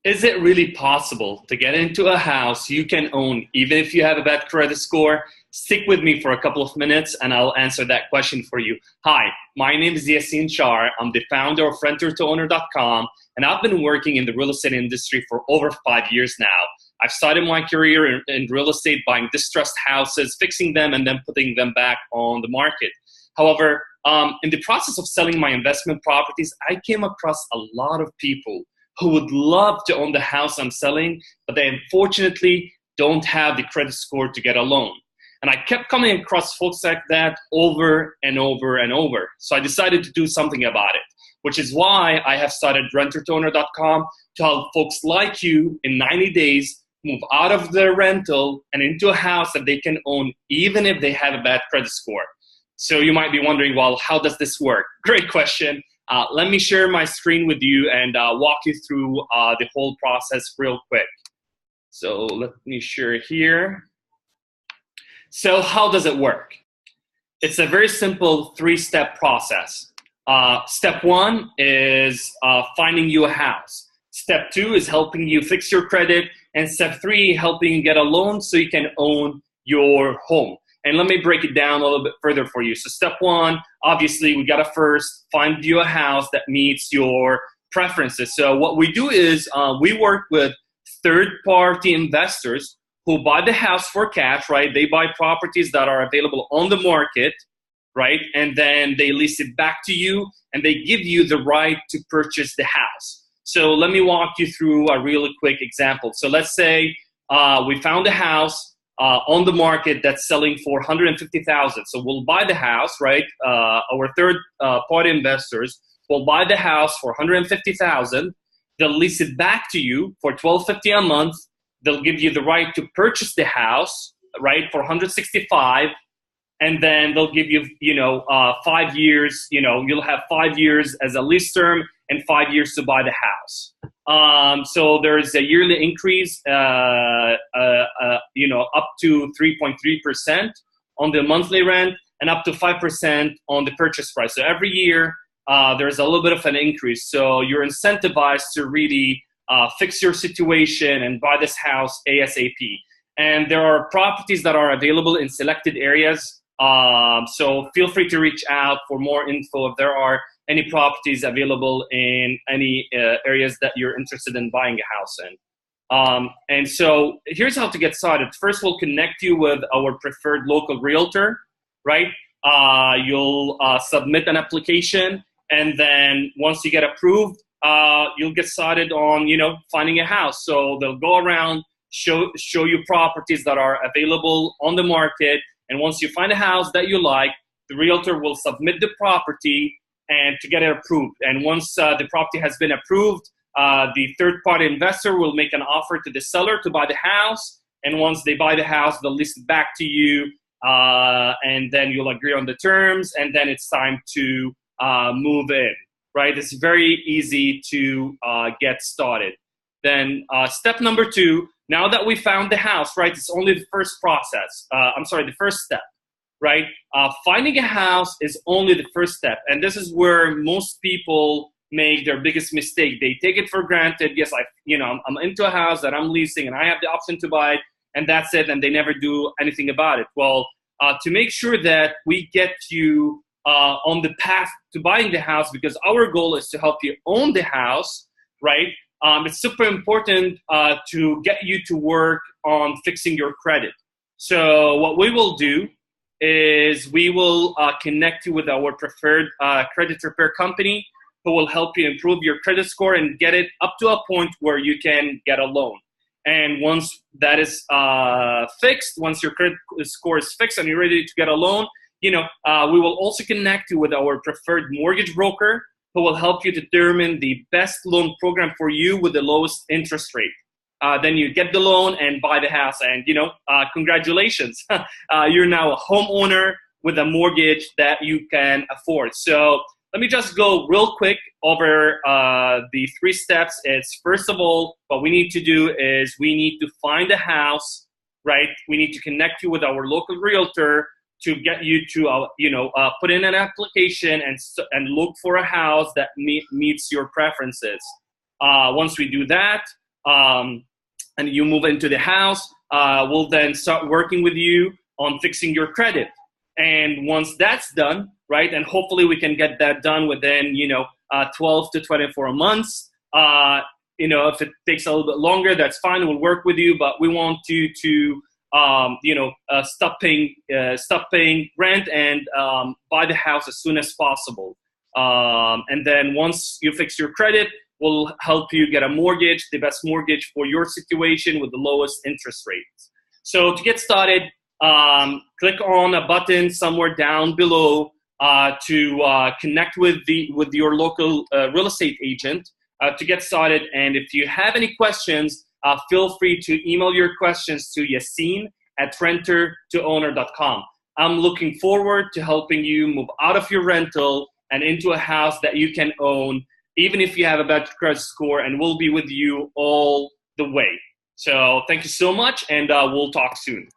Is it really possible to get into a house you can own even if you have a bad credit score? Stick with me for a couple of minutes and I'll answer that question for you. Hi, my name is Yassine Char. I'm the founder of RenterToOwner.com, and I've been working in the real estate industry for over 5 years now. I've started my career in real estate buying distressed houses, fixing them, and then putting them back on the market. However, in the process of selling my investment properties, I came across a lot of people who would love to own the house I'm selling, but they unfortunately don't have the credit score to get a loan. And I kept coming across folks like that over and over and over. So I decided to do something about it, which is why I have started RenterToOwner.com to help folks like you in 90 days move out of their rental and into a house that they can own even if they have a bad credit score. So you might be wondering, well, how does this work? Great question. Let me share my screen with you and walk you through the whole process real quick. So let me share here. So how does it work? It's a very simple 3-step process. Step 1 is finding you a house. Step 2 is helping you fix your credit. And step 3, helping you get a loan so you can own your home. And let me break it down a little bit further for you. So step 1, obviously, we gotta first find you a house that meets your preferences. So what we do is we work with third-party investors who buy the house for cash, right? They buy properties that are available on the market, right? And then they lease it back to you and they give you the right to purchase the house. So let me walk you through a really quick example. So let's say we found a house on the market that's selling for $150,000. So we'll buy the house, right? Our third-party investors will buy the house for $150,000. They'll lease it back to you for $1,250 a month. They'll give you the right to purchase the house, right, for $165,000. And then they'll give you, 5 years. You'll have 5 years as a lease term and 5 years to buy the house. So there's a yearly increase, up to 3.3% on the monthly rent and up to 5% on the purchase price. So every year there's a little bit of an increase. So you're incentivized to really fix your situation and buy this house ASAP. And there are properties that are available in selected areas. So feel free to reach out for more info if there are any properties available in any areas that you're interested in buying a house in. And so here's how to get started. First, we'll connect you with our preferred local realtor, right? You'll submit an application, and then once you get approved, you'll get started on, finding a house. So they'll go around, show you properties that are available on the market, and once you find a house that you like, the realtor will submit the property and to get it approved. And once the property has been approved, the third-party investor will make an offer to the seller to buy the house. And once they buy the house, they'll lease it back to you, and then you'll agree on the terms, and then it's time to move in, right? It's very easy to get started. Then step number 2, now that we found the house, right, it's only the first process. The first step, right? Finding a house is only the first step. And this is where most people make their biggest mistake. They take it for granted. Yes, I'm into a house that I'm leasing and I have the option to buy it, and that's it. And they never do anything about it. Well, to make sure that we get you on the path to buying the house, because our goal is to help you own the house, right? It's super important to get you to work on fixing your credit. So what we will do is we will connect you with our preferred credit repair company who will help you improve your credit score and get it up to a point where you can get a loan. And once that is fixed, once your credit score is fixed and you're ready to get a loan, we will also connect you with our preferred mortgage broker who will help you determine the best loan program for you with the lowest interest rate. Then you get the loan and buy the house, and congratulations, you're now a homeowner with a mortgage that you can afford. So let me just go real quick over the 3 steps. It's, first of all, what we need to do is we need to find a house, right? We need to connect you with our local realtor to get you to put in an application and look for a house that meets your preferences. Once we do that, and you move into the house, we'll then start working with you on fixing your credit. And once that's done, right, and hopefully we can get that done within, 12 to 24 months. If it takes a little bit longer, that's fine. We'll work with you, but we want you to, stop paying rent and buy the house as soon as possible. And then once you fix your credit, we'll help you get a mortgage, the best mortgage for your situation with the lowest interest rates. So to get started, click on a button somewhere down below to connect with your local real estate agent to get started. And if you have any questions, feel free to email your questions to Yassin@renter2owner.com. I'm looking forward to helping you move out of your rental and into a house that you can own, even if you have a bad credit score, and we'll be with you all the way. So thank you so much, and we'll talk soon.